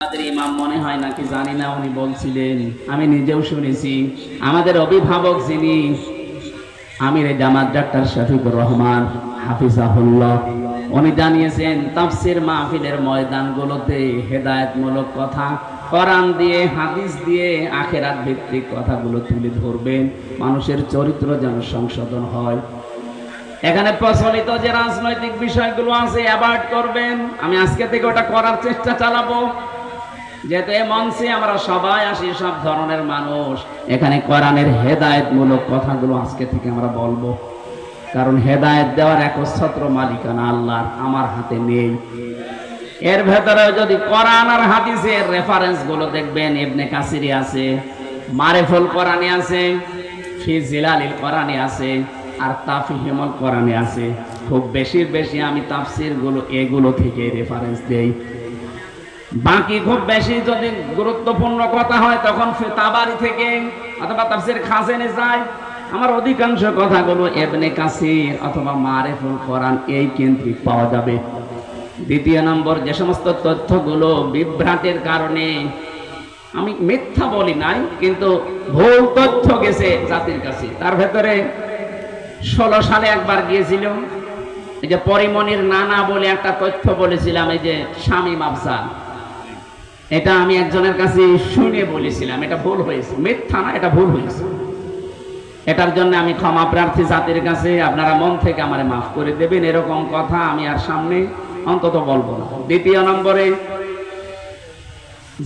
আমাদের ইমাম মনে হয় নাকি জানি না, উনি বলছিলেন, আমি নিজেও শুনেছি, আমাদের অভিভাবক যিনি আমির জামাত ডাক্তার শফিকুর রহমান হাফিজাহুল্লাহ, উনি জানিয়েছেন তাফসীর মাহফিলের ময়দানগুলোতে হেদায়েতমূলক কথা, কোরআন দিয়ে হাদিস দিয়ে আখিরাত ভিত্তিক কথাগুলো তুলে ধরবেন, মানুষের চরিত্র যেন সংশোধন হয়। এখানে প্রচলিত যে রাজনৈতিক বিষয়গুলো আছে অ্যাভয়েড করবেন। আমি আজকে থেকে ওটা করার চেষ্টা চালাবো। যেহেতু এই মঞ্চে আমরা সবাই আসি সব ধরনের মানুষ, এখানে কোরআনের হেদায়েতমূলক কথাগুলো আজকে থেকে আমরা বলবো, কারণ হেদায়েত দেওয়ার একচ্ছত্র মালিকানা আল্লাহর, আমার হাতে নেই। এর ভেতরে যদি কোরআন আর হাদিসের রেফারেন্স গুলো দেখবেন, ইবনে কাসিরি আছে, মারিফুল কোরআনে আছে, ফি জিলালিল কোরআনে আছে, আর তাফহিমুল কোরআনে আছে। খুব বেশি আমি তাফসীর গুলো এগুলো থেকে রেফারেন্স দেই। বাকি খুব বেশি যদি গুরুত্বপূর্ণ কথা হয় তখন তাবারি থেকে অথবা তাফসীর খাজেনে যায়। আমার অধিকাংশ কথাগুলো ইবনে কাসির অথবা মারিফুল কোরআন এই কেন্দ্রিক পাওয়া যাবে। দ্বিতীয় নম্বর, যে সমস্ত তথ্যগুলো বিভ্রাটের কারণে, আমি মিথ্যা বলি নাই, কিন্তু ভুল তথ্য গেছে জাতির কাছে, তার ভেতরে 16 সালে একবার গিয়েছিল, এই যে পরিমণির নানা বলে একটা তথ্য বলেছিলাম, এই যে শামীম আফজাল, এটা আমি একজনের কাছে শুনে বলেছিলাম, এটা ভুল হয়েছে, মিথ্যা না, এটা ভুল হয়েছে। এটার জন্য আমি ক্ষমা প্রার্থী জাতির কাছে, আপনারা মন থেকে আমারে মাফ করে দেবেন। এরকম কথা আমি আর সামনে অন্তত বলবো না। দ্বিতীয় নম্বরে,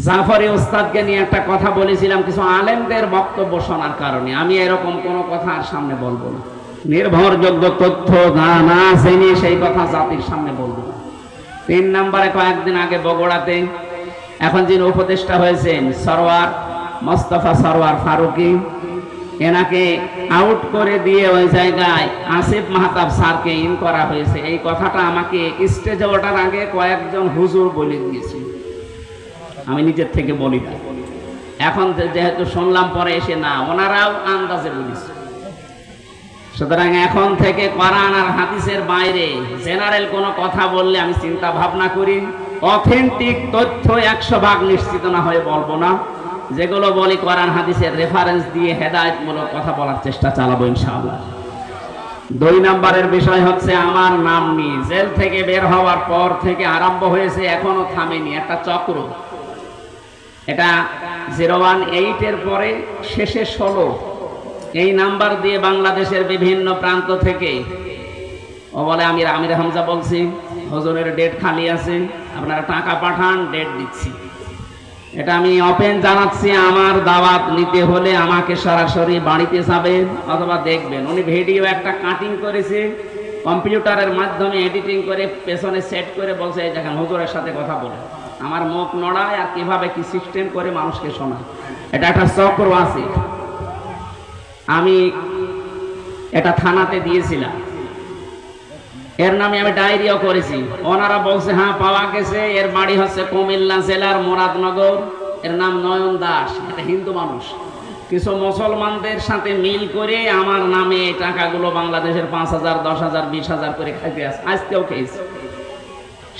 জাফরি ওস্তাদকে নিয়ে একটা কথা বলেছিলাম কিছু আলেমদের বক্তব্য শোনার কারণে, আমি এরকম কোনো কথা আর সামনে বলবো না। নির্ভরযোগ্য তথ্য না জেনে সেই কথা জাতির সামনে বলবো না। 3 নম্বরে, কয়েকদিন আগে বগুড়াতে এখন যিনি উপদেষ্টা হয়েছেন সরওয়ার মোস্তফা সরওয়ার ফারুকী, এনাকে আউট করে দিয়ে ওই জায়গায় আসিফ মাহতাব স্যারকে ইন করা হয়েছে। এই কথাটা আমাকে স্টেজে ওঠার আগে কয়েকজন হুজুর বলে দিয়েছে, আমি নিজের থেকে বলি না। এখন যেহেতু শুনলাম পরে এসে, না, ওনারাও আন্দাজে বলেছে। সুতরাং এখন থেকে কোরআন আর হাদিসের বাইরে জেনারেল কোনো কথা বললে আমি চিন্তা ভাবনা করি, অথেন্টিক তথ্য 100% নিশ্চিত না হয়ে বলবো না। যেগুলো বলি কোরআন হাদিসের রেফারেন্স দিয়ে হেদায়েতমূলক কথা বলার চেষ্টা চালাবো ইনশাআল্লাহ। 2 নম্বরের বিষয় হচ্ছে, আমার নাম নিয়ে জেল থেকে বের হওয়ার পর থেকে আরম্ভ হয়েছে, এখনো থামেনি একটা চক্র। এটা 018 এর পরে শেষে 16, এই নাম্বার দিয়ে বাংলাদেশের বিভিন্ন প্রান্ত থেকে ও বলে, আমি আমির হামজা বলছি, হুজুরের ডেট খালি আছে, আপনারা টাকা পাঠান, ডেট দিচ্ছি। এটা আমি ওপেন জানাচ্ছি, আমার দাওয়াত নিতে হলে আমাকে সরাসরি বাড়িতে যাবেন অথবা দেখবেন। উনি ভিডিও একটা কাটিং করেছে, কম্পিউটারের মাধ্যমে এডিটিং করে পেছনে সেট করে বলছে, এই দেখেন হুজুরের সাথে কথা বলে, আমার মুখ নড়ায় আর কিভাবে কি সিস্টেম করে মানুষকে শোনায়। এটা একটা চক্র আছে। আমি এটা থানাতে দিয়েছিলাম, এর নামে আমি ডায়েরিও করেছি। ওনারা বলছে হ্যাঁ পাওয়া গেছে, এর বাড়ি হচ্ছে কুমিল্লা জেলার মুরাদনগর, এর নাম নয়ন দাস, এটা হিন্দু মানুষ। কিছু মুসলমানদের সাথে মিল করে আমার নামে এই টাকাগুলো বাংলাদেশের 5,000, 10,000, 20,000 করে খাইতে আছে, আজকেও খেয়েছে।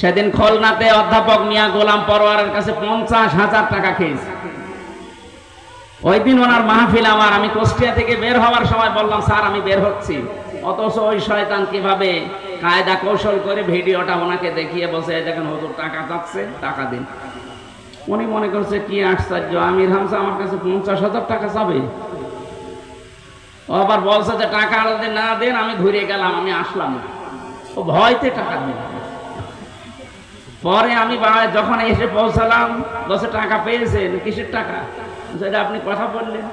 সেদিন খুলনাতে অধ্যাপক মিয়া গোলাম পরোয়ারের কাছে 50,000 টাকা খেয়েছে। ওই দিন ওনার মাহফিল আমার, আমি কুষ্টিয়া থেকে বের হওয়ার সময় বললাম, স্যার আমি বের হচ্ছি, অথচ ওই শয়তান কিভাবে কায়দা কৌশল করে ভিডিওটা ওনাকে দেখিয়ে বসে, দেখেন হুজুর টাকা চাচ্ছে, টাকা দিন। উনি মনে করছে কি আশ্চর্য, আমির হামজা আমার কাছে 50,000 টাকা চাবে। ও আবার বলছে যে টাকা যদি না দেন আমি ঘুরে গেলাম, আমি আসলাম না। ও ভয়তে টাকা দিল। পরে আমি যখন এসে পৌঁছালাম, বলছে টাকা পেয়েছেন, কিসের টাকা? যেটা আপনি কথা বললেন।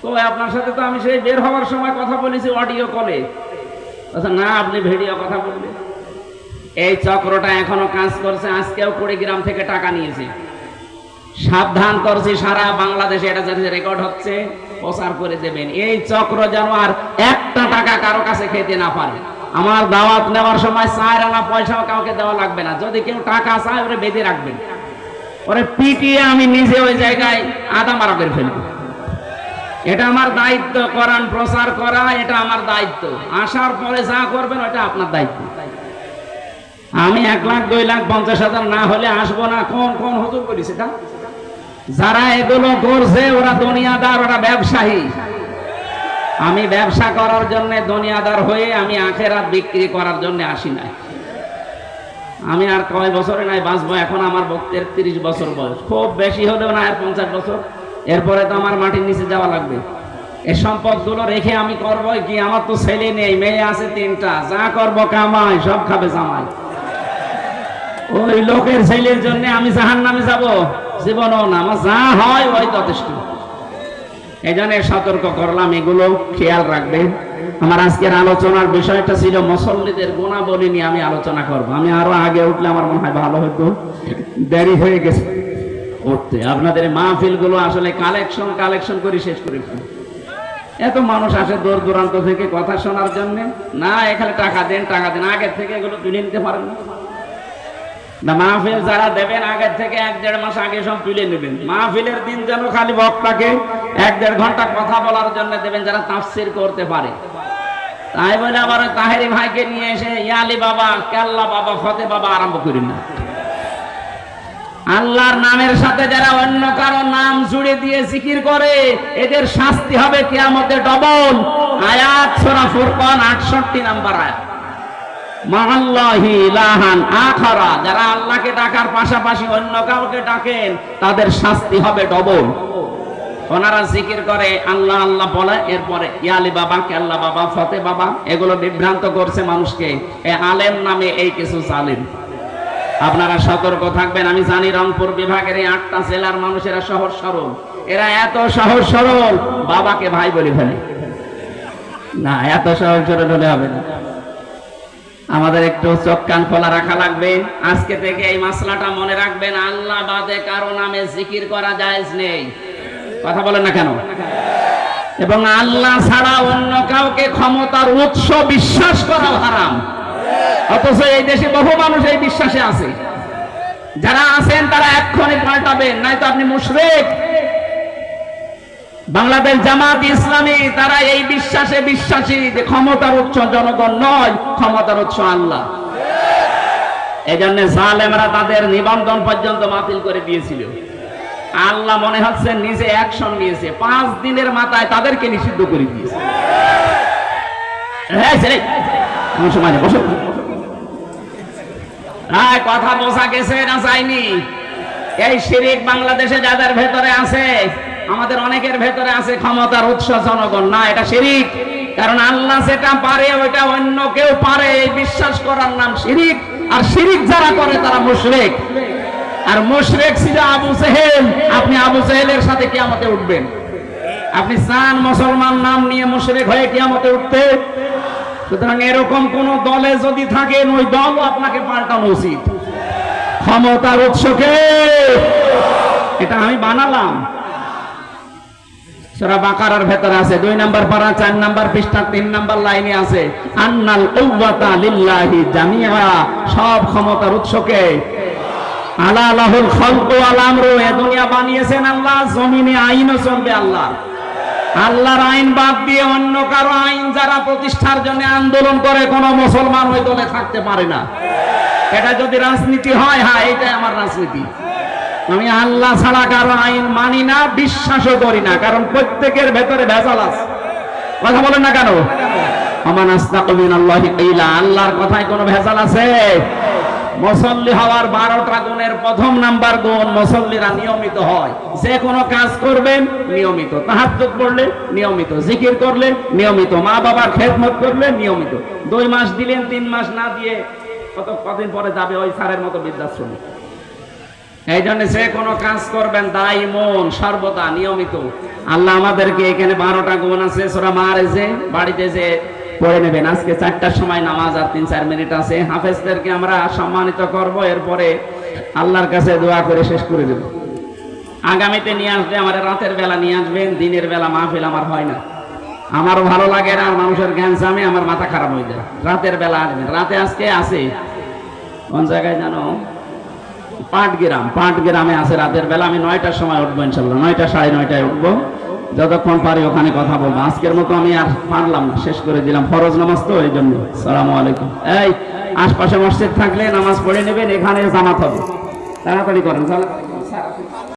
তো আপনার সাথে তো আমি সেই বের হওয়ার সময় কথা বলেছি অডিও কলে। আচ্ছা না, আপনি ভিডিও কথা বললেন। এই চক্রটা এখনো কাজ করছে, আজকেও কুড়িগ্রাম থেকে টাকা নিয়েছে। সাবধান করছি, সারা বাংলাদেশে এটা যাতে রেকর্ড হচ্ছে, প্রচার করে দেবেন। এই চক্র যেন আর একটা টাকা কারো কাছে খেতে না পারে। আমার দাওয়াত নেওয়ার সময় 4 আনা পয়সাও কাউকে দেওয়া লাগবে না। যদি কেউ টাকা চায়, ওরে বেঁধে রাখবেন, ওরে পিটিয়ে আমি নিজে ওই জায়গায় আদা মারা করে ফেলবো। এটা আমার দায়িত্ব, কোরআন প্রচার করা এটা আমার দায়িত্ব। আসার পরে যা করবেন ওটা আপনার দায়িত্ব। আমি 1,00,000 2,50,000 না হলে আসবো না। কোন কোন হুজুর বলিস এটা? যারা এগুলো করছে ওরা দুনিয়াদার, ওরা ব্যবসায়ী। আমি ব্যবসা করার জন্য দুনিয়াদার হয়ে আমি আখেরাত বিক্রি করার জন্য আসি নাই। আমি আর কয় বছরে নাই বাঁচবো, এখন আমার 33 বছর বয়স, খুব বেশি হলেও না আর 50 বছর। এরপরে তো আমার মাটির নিচে যাওয়া লাগবে। এই সম্পদগুলো রেখে আমি করবো কি? আমার তো ছেলে নেই, মেয়ে আছে 3টা, যা করবো কামাই, সব খাবে জামাই। ওই লোকের ছেলের জন্য আমি জাহান্নামে যাব? জীবনও না। আমার যা হয় ওই যথেষ্ট। এই জন্য সতর্ক করলাম, এগুলো খেয়াল রাখবে। আমার আজকের আলোচনার বিষয়টা ছিল মুসল্লিদের গুণাবলী নিয়ে আমি আলোচনা করব। আমি আরো আগে উঠলে আমার মনে হয় ভালো হতো, দেরি হয়ে গেছে উঠতে। আপনাদের মাহফিল গুলো আসলে কালেকশন করে শেষ করে ফেলি। এত মানুষ আসে দূর দূরান্ত থেকে কথা শোনার জন্য। না, এখানে টাকা দেন, আগের থেকে এগুলো তুলে নিতে পারেন না। মাহফিল যারা দেবেন আগের থেকে 1-1.5 মাস আগে সব তুলে নেবেন। মাহফিলের দিন যেন খালি বক্তাকে 1-1.5 ঘন্টা কথা বলার জন্য দেবেন, যারা তাফসীর করতে পারে। তাই বলে আবার তাহেরি ভাইকে নিয়ে এসে ইয়ালি বাবা, কেল্লা বাবা, ফতে বাবা আরম্ভ করেন না। আল্লাহর নামের সাথে যারা অন্য কারো নাম জুড়ে দিয়ে জিকির করে, এদের শাস্তি হবে কিয়ামতে ডবল। আয়াত সূরা ফুরকান 68 নম্বর আয়াত। মাআল্লাহি ইলাহান আখারা, যারা আল্লাহকে ডাকার পাশাপাশি অন্য কাউকে ডাকেন তাদের শাস্তি হবে ডবল। ওনারা জিকির করে, আল্লাহ আল্লাহ বলে, এরপরে ইয়ালি বাবা, কেল্লা বাবা, ফতে বাবা, এগুলো বিভ্রান্ত করছে মানুষকে। এই আলেম নামে এই কিছু জালিম। আপনারা সতর্ক থাকবেন। আমি জানি রংপুর বিভাগের এই 8টা জেলার মানুষেরা সহজ সরল। এরা এত সহজ সরল, বাবাকে ভাই বলে ফেলে না। এত সহজ সরল হলে হবে না। আমাদের একটু চোখ কান খোলা রাখা লাগবে। আজকে থেকে এই মাসলাটা মনে রাখবেন, আল্লাহ বাদে কারো নামে জিকির করা জায়েজ নেই। কথা বলেন না কেন? এবং আল্লাহ ছাড়া অন্য কাউকে ক্ষমতার উৎস বিশ্বাস করা হারাম। অথচ এই দেশে বহু মানুষ এই বিশ্বাসে আছে। যারা আছেন তারা এক্ষুনি পাল্টাবেন, নয়তো আপনি মুশরিক। বাংলাদেশ জামাত ইসলামী তারা এই বিশ্বাসে বিশ্বাসী যে ক্ষমতার উৎস জনগণ নয়, ক্ষমতার উৎস আল্লাহ। এই জন্য জালেমরা তাদের নিবন্ধন পর্যন্ত বাতিল করে দিয়েছিল। আল্লাহ মনে হচ্ছে নিজে অ্যাকশন নিয়েছে, 5 দিনের মাথায় তাদেরকে নিষিদ্ধ করে দিয়েছে। কথা বোঝা গেছে না যায়নি? এই শিরিক বাংলাদেশে যাদের ভেতরে আছে, আমাদের অনেকের ভেতরে আছে, ক্ষমতার উৎস জনগণ না, এটা শিরিক। কারণ আল্লাহ যেটা পারে ওইটা অন্য কেউ পারে, এই বিশ্বাস করার নাম শিরিক। আর শিরিক যারা করে তারা মুশরিক। আর মুশরিক ছিল আবু জেহেল। আপনি আবু জেহেলের সাথে কিয়ামতে উঠবেন? আপনি চান মুসলমান নাম নিয়ে মুশরিক হয়ে কিয়ামতে উঠতে? সুতরাং এরকম কোন দলে যদি থাকেন, ওই দল আপনাকে পাল্টানো উচিত। ক্ষমতার উৎসকে এটা আমি বানালাম। সূরা বাকারার ভেতরে আছে, 2 নম্বর পারা 4 নম্বর পৃষ্ঠা 3 নম্বর লাইনে আছে, আন্নাল কুওয়াতা লিল্লাহি জামিআ, সব ক্ষমতার উৎসকে। আলা লাহুল খালকু ওয়াল আমরু, এই দুনিয়া বানিয়েছেন আল্লাহ, জমিনে আইনও চলবে আল্লাহ। আল্লাহর আইন বাদ দিয়ে অন্য কারো আইন যারা প্রতিষ্ঠার জন্য আন্দোলন করে, কোন মুসলমান ওই দলে থাকতে পারে না। এটা যদি রাজনীতি হয়, হ্যাঁ এটাই আমার রাজনীতি। আমি আল্লাহ ছাড়া কারো আইন মানি না, বিশ্বাসও করি না, কারণ প্রত্যেকের ভেতরে ভেজাল আছে। কথা বলেন না কেন? আমান আস্তাকু মিনাল্লাহি কিলা, আল্লাহর কথায় কোনো ভেজাল আছে? মুসল্লি হওয়ার 12টা গুণের প্রথম নাম্বার গুণ, মুসল্লিরা নিয়মিত হয়। যে কোনো কাজ করবেন নিয়মিত, তাহাজ্জুদ পড়লে নিয়মিত, জিকির করলে নিয়মিত, মা বাবার খেদমত করলে নিয়মিত। 2 মাস দিলেন, 3 মাস না দিয়ে কতদিন পরে যাবে ওই স্যারের মতো বৃদ্ধাশ্রমে। এই জন্য যে কোনো কাজ করবেন দায়ী মন, সর্বদা নিয়মিত। আল্লাহ আমাদেরকে এখানে 12টা গুণ আছে, সূরা মাআরিজে বাড়িতে যে পড়ে নেবেন। আজকে 4টার সময় নামাজ, আর 3-4 মিনিট আছে। হাফেজদেরকে আমরা সম্মানিত করব, এরপরে আল্লাহর কাছে দোয়া করে শেষ করে দেব। আগামীতে নিয়ে আসবে, আমার রাতের বেলা নিয়ে আসবেন, দিনের বেলা মাহফিল আমার হয় না। আমারও ভালো লাগে না, মানুষের জ্ঞান জামে, আমার মাথা খারাপ হয়ে যায়। রাতের বেলা আসবেন। রাতে আজকে আছে কোন জায়গায় জানো? পাটগ্রামে আছে রাতের বেলা। আমি 9টার সময় উঠবো ইনশাল্লাহ, 9টা 9:30টায় উঠবো। যতক্ষণ পারি ওখানে কথা বলবো। আজকের মতো আমি আর পারলাম না, শেষ করে দিলাম। ফরজ নামাজ তো, এই জন্য। আসসালামু আলাইকুম। এই আশপাশে মসজিদ থাকলে নামাজ পড়ে নেবেন, এখানে জামাত হবে, তাড়াতাড়ি করেন।